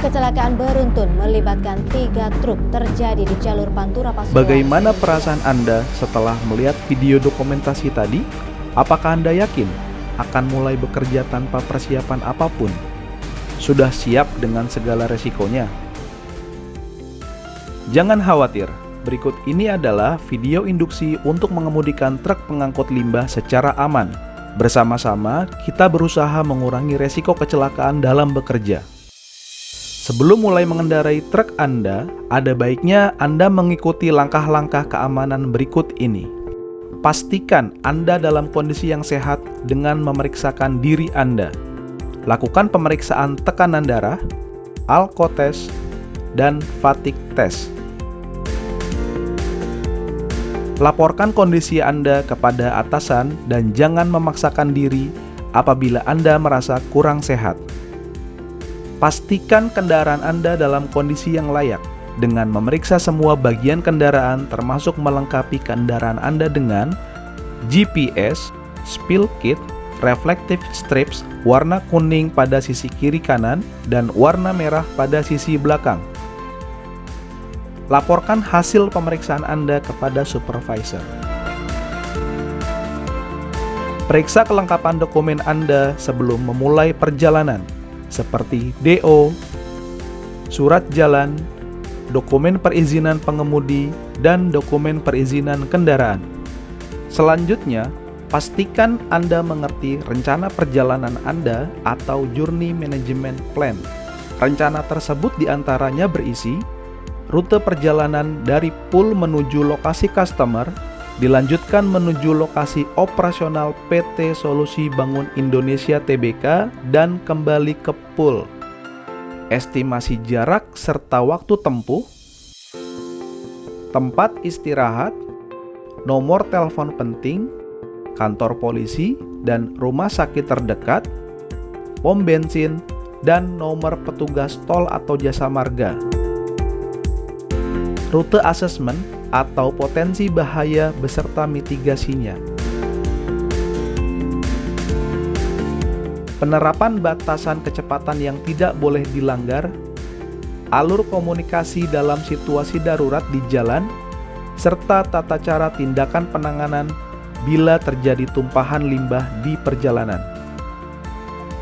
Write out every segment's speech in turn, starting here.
kecelakaan beruntun melibatkan 3 truk terjadi di jalur Pantura Pasuruan. Bagaimana perasaan Anda setelah melihat video dokumentasi tadi? Apakah Anda yakin akan mulai bekerja tanpa persiapan apapun? Sudah siap dengan segala resikonya? Jangan khawatir, berikut ini adalah video induksi untuk mengemudikan truk pengangkut limbah secara aman. Bersama-sama, kita berusaha mengurangi resiko kecelakaan dalam bekerja. Sebelum mulai mengendarai truk Anda, ada baiknya Anda mengikuti langkah-langkah keamanan berikut ini. Pastikan Anda dalam kondisi yang sehat dengan memeriksakan diri Anda. Lakukan pemeriksaan tekanan darah, alkotest, dan fatigue test. Laporkan kondisi Anda kepada atasan dan jangan memaksakan diri apabila Anda merasa kurang sehat. Pastikan kendaraan Anda dalam kondisi yang layak dengan memeriksa semua bagian kendaraan termasuk melengkapi kendaraan Anda dengan GPS, spill kit, reflective strips warna kuning pada sisi kiri kanan dan warna merah pada sisi belakang. Laporkan hasil pemeriksaan Anda kepada supervisor. Periksa kelengkapan dokumen Anda sebelum memulai perjalanan, seperti DO, surat jalan, dokumen perizinan pengemudi, dan dokumen perizinan kendaraan. Selanjutnya, pastikan Anda mengerti rencana perjalanan Anda atau Journey Management Plan. Rencana tersebut diantaranya berisi rute perjalanan dari pool menuju lokasi customer, dilanjutkan menuju lokasi operasional PT Solusi Bangun Indonesia Tbk, dan kembali ke pool. Estimasi jarak serta waktu tempuh, tempat istirahat, nomor telepon penting, kantor polisi dan rumah sakit terdekat, pom bensin, dan nomor petugas tol atau jasa marga. Rute asesmen atau potensi bahaya beserta mitigasinya. Penerapan batasan kecepatan yang tidak boleh dilanggar, alur komunikasi dalam situasi darurat di jalan, serta tata cara tindakan penanganan bila terjadi tumpahan limbah di perjalanan.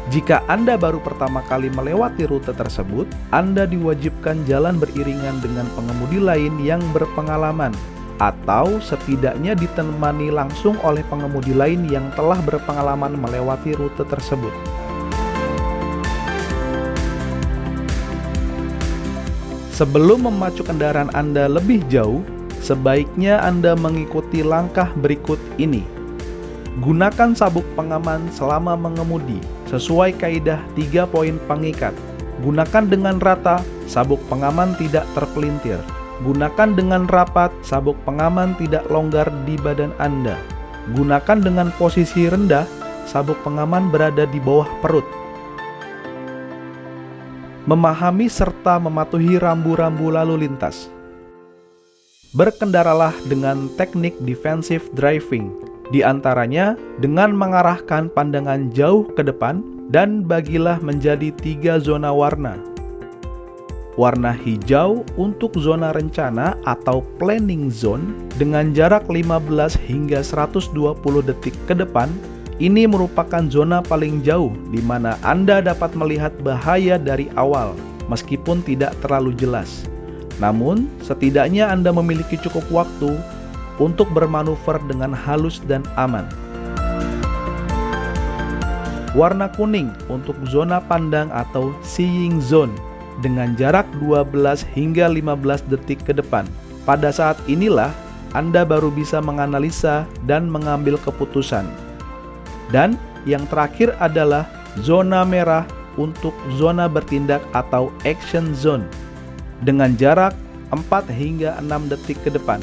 Jika Anda baru pertama kali melewati rute tersebut, Anda diwajibkan jalan beriringan dengan pengemudi lain yang berpengalaman, atau setidaknya ditemani langsung oleh pengemudi lain yang telah berpengalaman melewati rute tersebut. Sebelum memacu kendaraan Anda lebih jauh, sebaiknya Anda mengikuti langkah berikut ini. Gunakan sabuk pengaman selama mengemudi, sesuai kaidah 3 poin pengikat. Gunakan dengan rata, sabuk pengaman tidak terpelintir. Gunakan dengan rapat, sabuk pengaman tidak longgar di badan Anda. Gunakan dengan posisi rendah, sabuk pengaman berada di bawah perut. Memahami serta mematuhi rambu-rambu lalu lintas. Berkendaralah dengan teknik defensive driving, di antaranya dengan mengarahkan pandangan jauh ke depan dan bagilah menjadi 3 zona warna. Warna hijau untuk zona rencana atau planning zone dengan jarak 15 hingga 120 detik ke depan. Ini merupakan zona paling jauh di mana Anda dapat melihat bahaya dari awal meskipun tidak terlalu jelas. Namun, setidaknya Anda memiliki cukup waktu untuk bermanuver dengan halus dan aman. Warna kuning untuk zona pandang atau seeing zone dengan jarak 12 hingga 15 detik ke depan. Pada saat inilah Anda baru bisa menganalisa dan mengambil keputusan. Dan yang terakhir adalah zona merah untuk zona bertindak atau action zone dengan jarak 4 hingga 6 detik ke depan.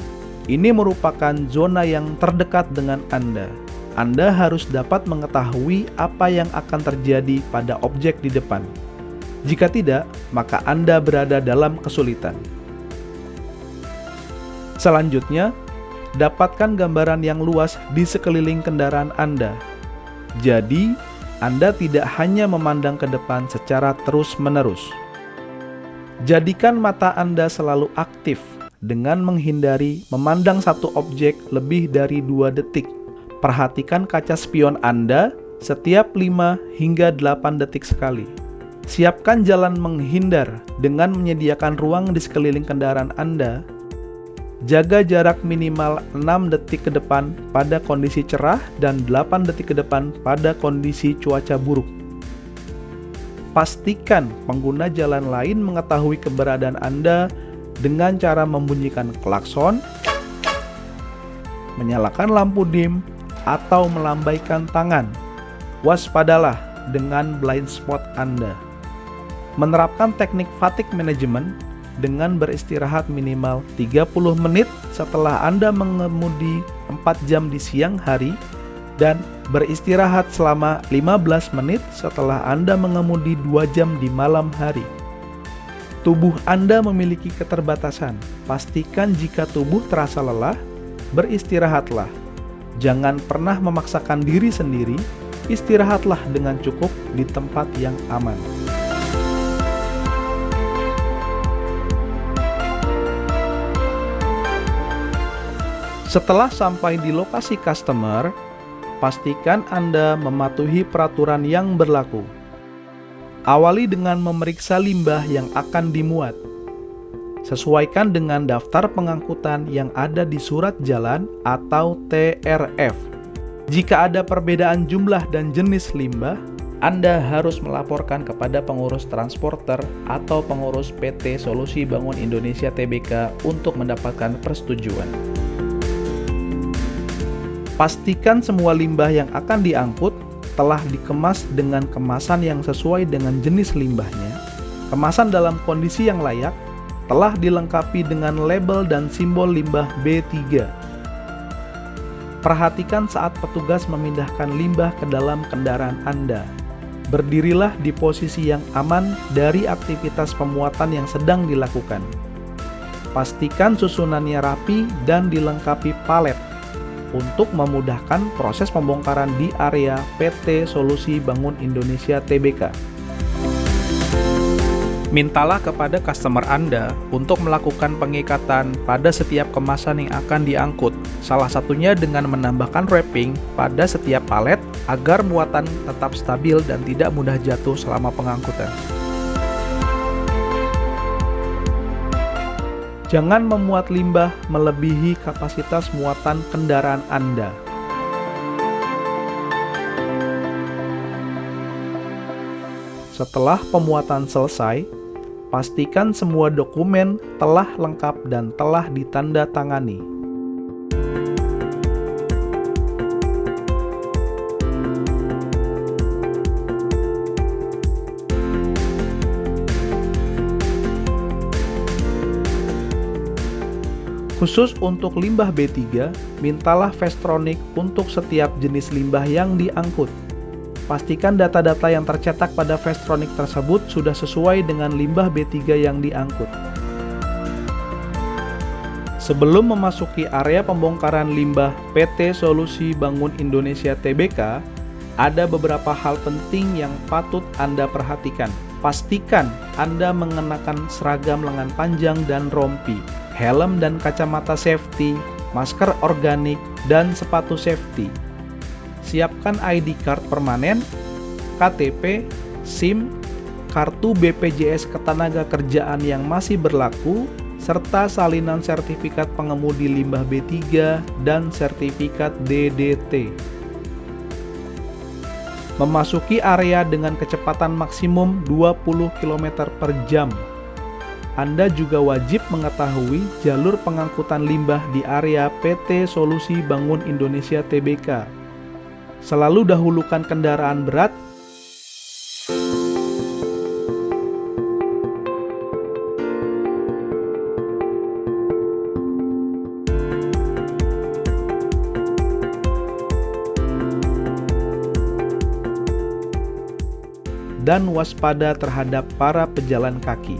Ini merupakan zona yang terdekat dengan Anda. Anda harus dapat mengetahui apa yang akan terjadi pada objek di depan. Jika tidak, maka Anda berada dalam kesulitan. Selanjutnya, dapatkan gambaran yang luas di sekeliling kendaraan Anda. Jadi, Anda tidak hanya memandang ke depan secara terus-menerus. Jadikan mata Anda selalu aktif dengan menghindari memandang satu objek lebih dari 2 detik. Perhatikan kaca spion Anda setiap 5 hingga 8 detik sekali. Siapkan jalan menghindar dengan menyediakan ruang di sekeliling kendaraan Anda. Jaga jarak minimal 6 detik ke depan pada kondisi cerah dan 8 detik ke depan pada kondisi cuaca buruk. Pastikan pengguna jalan lain mengetahui keberadaan Anda dengan cara membunyikan klakson, menyalakan lampu dim, atau melambaikan tangan. Waspadalah dengan blind spot Anda. Menerapkan teknik fatigue management dengan beristirahat minimal 30 menit setelah Anda mengemudi 4 jam di siang hari dan beristirahat selama 15 menit setelah Anda mengemudi 2 jam di malam hari. Tubuh Anda memiliki keterbatasan. Pastikan jika tubuh terasa lelah, beristirahatlah. Jangan pernah memaksakan diri sendiri, istirahatlah dengan cukup di tempat yang aman. Setelah sampai di lokasi customer, pastikan Anda mematuhi peraturan yang berlaku. Awali dengan memeriksa limbah yang akan dimuat. Sesuaikan dengan daftar pengangkutan yang ada di surat jalan atau TRF. Jika ada perbedaan jumlah dan jenis limbah, Anda harus melaporkan kepada pengurus transporter atau pengurus PT Solusi Bangun Indonesia Tbk untuk mendapatkan persetujuan. Pastikan semua limbah yang akan diangkut telah dikemas dengan kemasan yang sesuai dengan jenis limbahnya, kemasan dalam kondisi yang layak, telah dilengkapi dengan label dan simbol limbah B3. Perhatikan saat petugas memindahkan limbah ke dalam kendaraan Anda. Berdirilah di posisi yang aman dari aktivitas pemuatan yang sedang dilakukan. Pastikan susunannya rapi dan dilengkapi palet untuk memudahkan proses pembongkaran di area PT Solusi Bangun Indonesia Tbk. Mintalah kepada customer Anda untuk melakukan pengikatan pada setiap kemasan yang akan diangkut, salah satunya dengan menambahkan wrapping pada setiap palet agar muatan tetap stabil dan tidak mudah jatuh selama pengangkutan. Jangan memuat limbah melebihi kapasitas muatan kendaraan Anda. Setelah pemuatan selesai, pastikan semua dokumen telah lengkap dan telah ditanda tangani. Khusus untuk limbah B3, mintalah Vestronic untuk setiap jenis limbah yang diangkut. Pastikan data-data yang tercetak pada Vestronic tersebut sudah sesuai dengan limbah B3 yang diangkut. Sebelum memasuki area pembongkaran limbah PT Solusi Bangun Indonesia Tbk, ada beberapa hal penting yang patut Anda perhatikan. Pastikan Anda mengenakan seragam lengan panjang dan rompi, helm dan kacamata safety, masker organik, dan sepatu safety. Siapkan ID card permanen, KTP, SIM, kartu BPJS Ketenagakerjaan yang masih berlaku, serta salinan sertifikat pengemudi limbah B3 dan sertifikat DDT. Memasuki area dengan kecepatan maksimum 20 km per jam. Anda juga wajib mengetahui jalur pengangkutan limbah di area PT Solusi Bangun Indonesia Tbk. Selalu dahulukan kendaraan berat dan waspada terhadap para pejalan kaki.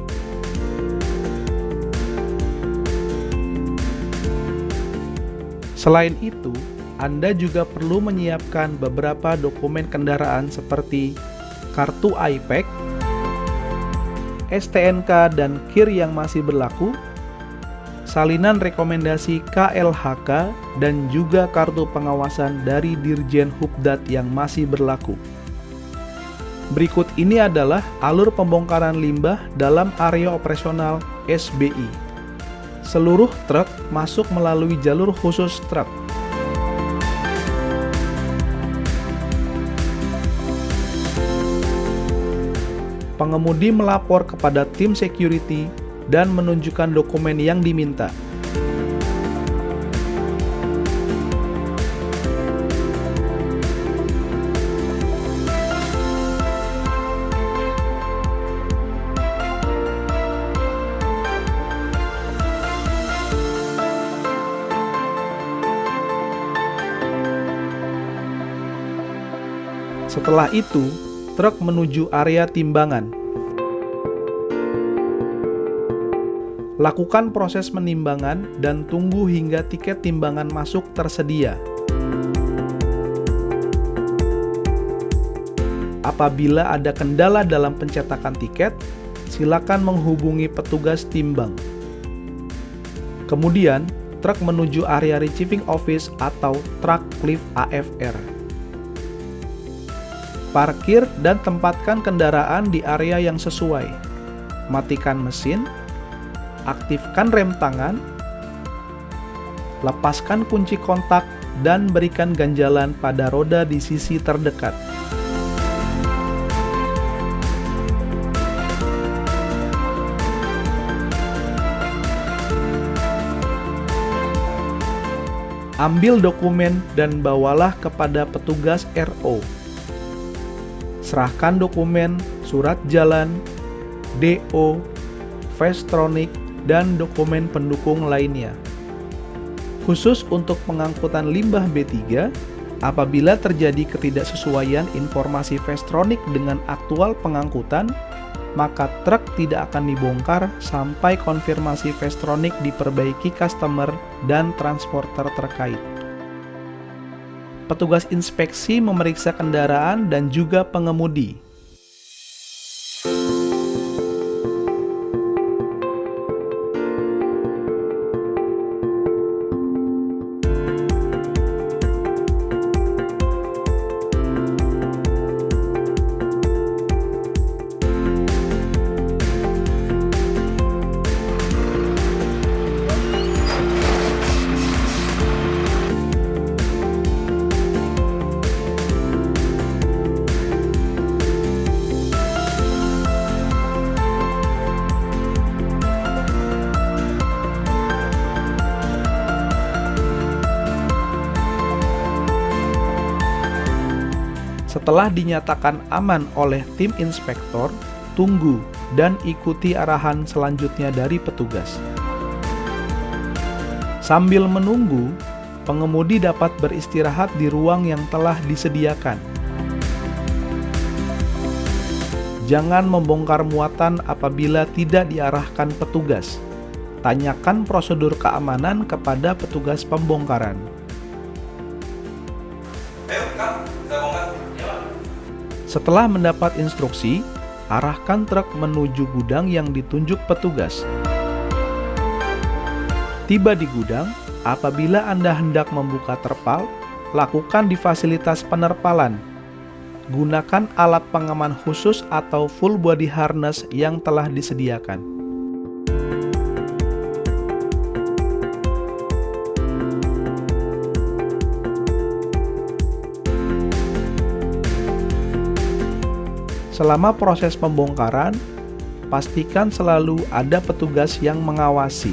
Selain itu, Anda juga perlu menyiapkan beberapa dokumen kendaraan seperti kartu iPack, STNK dan KIR yang masih berlaku, salinan rekomendasi KLHK, dan juga kartu pengawasan dari Dirjen Hubdat yang masih berlaku. Berikut ini adalah alur pembongkaran limbah dalam area operasional SBI. Seluruh truk masuk melalui jalur khusus truk. Pengemudi melapor kepada tim security dan menunjukkan dokumen yang diminta. Setelah itu, truk menuju area timbangan. Lakukan proses penimbangan dan tunggu hingga tiket timbangan masuk tersedia. Apabila ada kendala dalam pencetakan tiket, silakan menghubungi petugas timbang. Kemudian, truk menuju area receiving office atau truck lift AFR. Parkir dan tempatkan kendaraan di area yang sesuai. Matikan mesin, aktifkan rem tangan, lepaskan kunci kontak, dan berikan ganjalan pada roda di sisi terdekat. Ambil dokumen dan bawalah kepada petugas RO. Serahkan dokumen, surat jalan, DO, Fastronic, dan dokumen pendukung lainnya. Khusus untuk pengangkutan limbah B3, apabila terjadi ketidaksesuaian informasi Fastronic dengan aktual pengangkutan, maka truk tidak akan dibongkar sampai konfirmasi Fastronic diperbaiki customer dan transporter terkait. Petugas inspeksi memeriksa kendaraan dan juga pengemudi. Setelah dinyatakan aman oleh tim inspektor, tunggu dan ikuti arahan selanjutnya dari petugas. Sambil menunggu, pengemudi dapat beristirahat di ruang yang telah disediakan. Jangan membongkar muatan apabila tidak diarahkan petugas. Tanyakan prosedur keamanan kepada petugas pembongkaran. Setelah mendapat instruksi, arahkan truk menuju gudang yang ditunjuk petugas. Tiba di gudang, apabila Anda hendak membuka terpal, lakukan di fasilitas penerpalan. Gunakan alat pengaman khusus atau full body harness yang telah disediakan. Selama proses pembongkaran, pastikan selalu ada petugas yang mengawasi.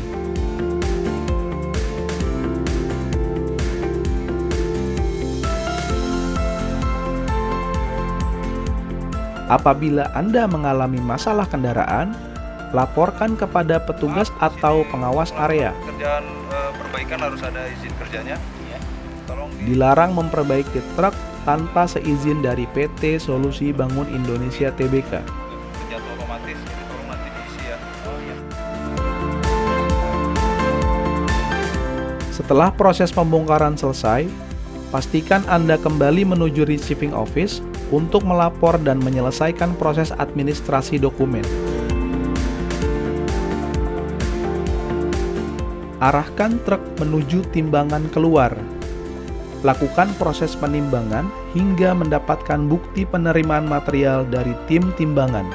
Apabila Anda mengalami masalah kendaraan, laporkan kepada petugas atau pengawas area. Kerjaan perbaikan harus ada izin kerjanya. Dilarang memperbaiki truk tanpa seizin dari PT Solusi Bangun Indonesia Tbk. Kerjaan otomatis, jadi tolong nanti diisi ya. Setelah proses pembongkaran selesai, pastikan Anda kembali menuju receiving office untuk melapor dan menyelesaikan proses administrasi dokumen. Arahkan truk menuju timbangan keluar. Lakukan proses penimbangan hingga mendapatkan bukti penerimaan material dari tim timbangan.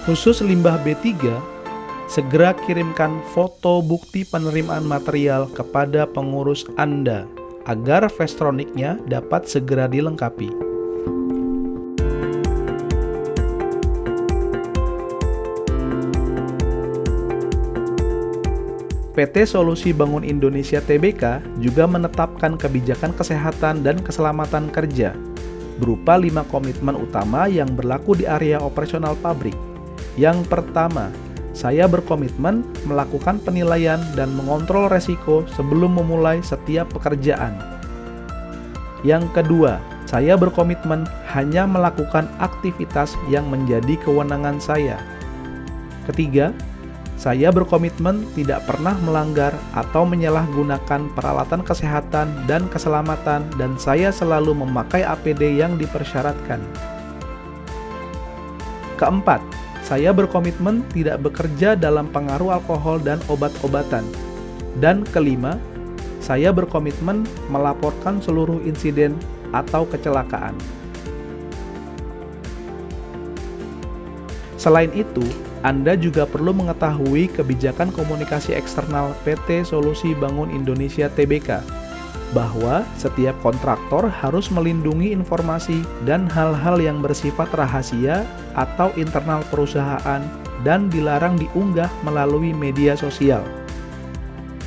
Khusus limbah B3, segera kirimkan foto bukti penerimaan material kepada pengurus Anda agar Vestroniknya dapat segera dilengkapi. PT Solusi Bangun Indonesia Tbk juga menetapkan kebijakan kesehatan dan keselamatan kerja berupa 5 komitmen utama yang berlaku di area operasional pabrik. Yang pertama, saya berkomitmen melakukan penilaian dan mengontrol resiko sebelum memulai setiap pekerjaan. Yang kedua, saya berkomitmen hanya melakukan aktivitas yang menjadi kewenangan saya. Ketiga, saya berkomitmen tidak pernah melanggar atau menyalahgunakan peralatan kesehatan dan keselamatan dan saya selalu memakai APD yang dipersyaratkan. Keempat, saya berkomitmen tidak bekerja dalam pengaruh alkohol dan obat-obatan. Dan kelima, saya berkomitmen melaporkan seluruh insiden atau kecelakaan. Selain itu, Anda juga perlu mengetahui kebijakan komunikasi eksternal PT Solusi Bangun Indonesia Tbk, bahwa setiap kontraktor harus melindungi informasi dan hal-hal yang bersifat rahasia atau internal perusahaan dan dilarang diunggah melalui media sosial.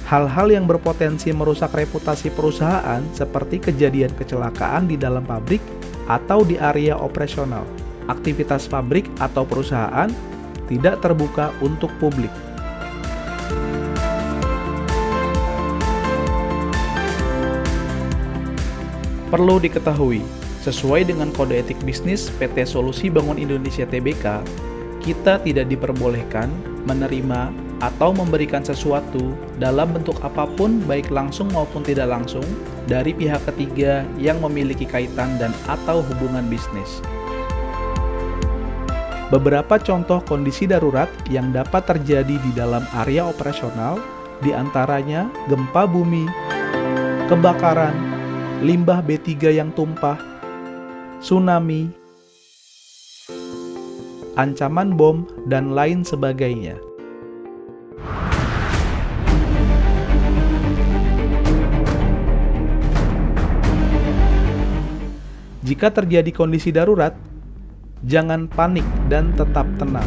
Hal-hal yang berpotensi merusak reputasi perusahaan seperti kejadian kecelakaan di dalam pabrik atau di area operasional. Aktivitas pabrik atau perusahaan tidak terbuka untuk publik. Perlu diketahui, sesuai dengan kode etik bisnis PT Solusi Bangun Indonesia Tbk, kita tidak diperbolehkan menerima atau memberikan sesuatu dalam bentuk apapun baik langsung maupun tidak langsung dari pihak ketiga yang memiliki kaitan dan atau hubungan bisnis. Beberapa contoh kondisi darurat yang dapat terjadi di dalam area operasional diantaranya gempa bumi, kebakaran, limbah B3 yang tumpah, tsunami, ancaman bom, dan lain sebagainya. Jika terjadi kondisi darurat, jangan panik dan tetap tenang.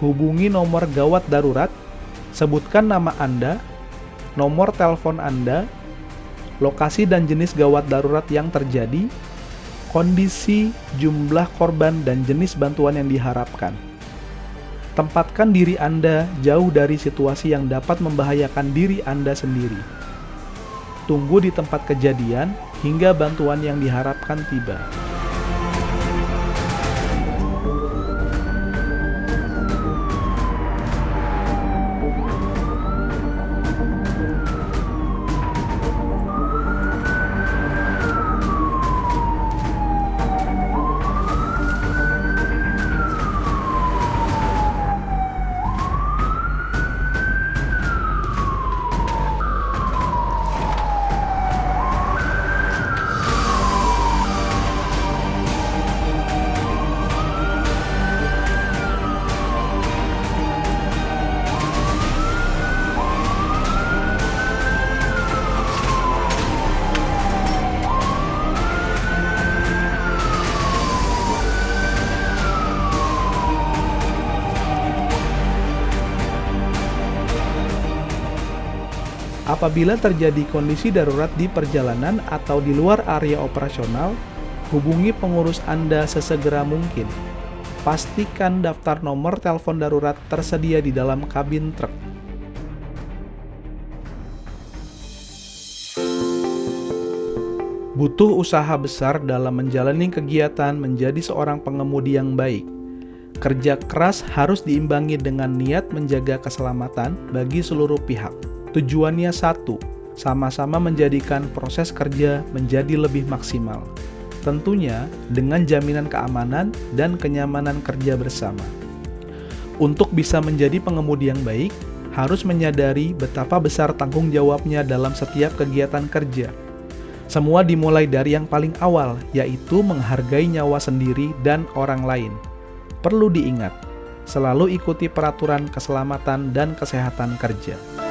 Hubungi nomor gawat darurat, sebutkan nama Anda, nomor telepon Anda, lokasi dan jenis gawat darurat yang terjadi, kondisi, jumlah korban, dan jenis bantuan yang diharapkan. Tempatkan diri Anda jauh dari situasi yang dapat membahayakan diri Anda sendiri. Tunggu di tempat kejadian hingga bantuan yang diharapkan tiba. Apabila terjadi kondisi darurat di perjalanan atau di luar area operasional, hubungi pengurus Anda sesegera mungkin. Pastikan daftar nomor telepon darurat tersedia di dalam kabin truk. Butuh usaha besar dalam menjalani kegiatan menjadi seorang pengemudi yang baik. Kerja keras harus diimbangi dengan niat menjaga keselamatan bagi seluruh pihak. Tujuannya satu, sama-sama menjadikan proses kerja menjadi lebih maksimal. Tentunya dengan jaminan keamanan dan kenyamanan kerja bersama. Untuk bisa menjadi pengemudi yang baik, harus menyadari betapa besar tanggung jawabnya dalam setiap kegiatan kerja. Semua dimulai dari yang paling awal, yaitu menghargai nyawa sendiri dan orang lain. Perlu diingat, selalu ikuti peraturan keselamatan dan kesehatan kerja.